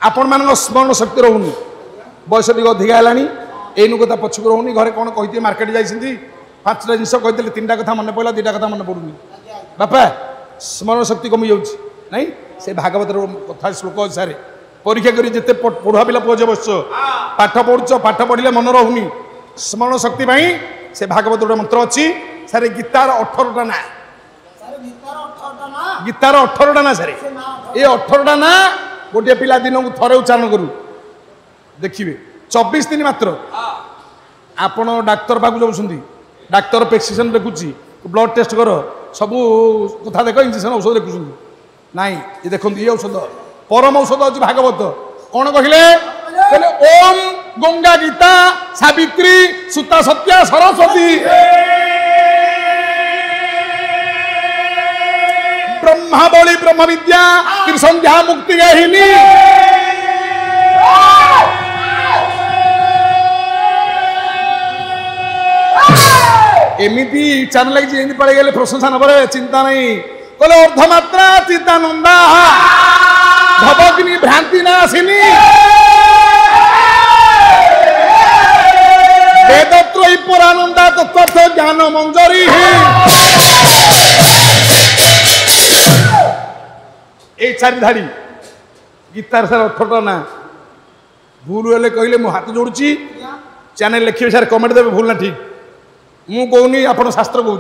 आपण मान स्मरण शक्ति रोनी बयस टी अधिका है एनु कथा पछक रोनी घरे कौन कही मार्केट जाइए 5टा जिन कही 3टा कथा मन पड़ा 2टा कथा मन पड़ूनी बापा स्मरण शक्ति कमी जाऊँगी नहीं से भागवत कथा श्लोक अनुसार परीक्षा करी जिते पढ़ुआ पिला पुज बस पाठ पढ़ुच पाठ पढ़ले मन रोनी स्मरण शक्ति से भागवत गोटे मंत्र अच्छी सारे गीतार 18टा ना गीतार 18टा ना सारे ये 18टा ना गोटे पिला दिन को थरे उच्चारण करू देखिए 24 दिन मात्र आपण डाक्तर पाक जाऊँ डाक्तर प्रेस्क्रिप्शन देखुची ब्लड टेस्ट कर सब कथा देख इंजेक्शन औषध देखुं ना ये देखो ये औषध परम औषध अच्छी भागवत कौन कहले ओम गंगा गीता सावित्री सुता सत्या सरस्वती ब्रह्मावली ब्रह्म विद्या संध्या मुक्ति गाहिनी एमती चैनल लगी पड़े गए प्रशंसा न पड़े चिंता नहीं कहले अर्धमात्रा चितानंदा भवग्नि भ्रांति नाशिनी वेदत्रयी पुरानंदा तत्वर्थ ज्ञान मंजरी ये चारि धाड़ी गीतार सर 18टा ना भूल हेले कहले मु हाथ जोड़ुची चैनल लिखिए सर कमेंट देवे भूल ना ठीक मु कहूनी आपण शास्त्र कहूँ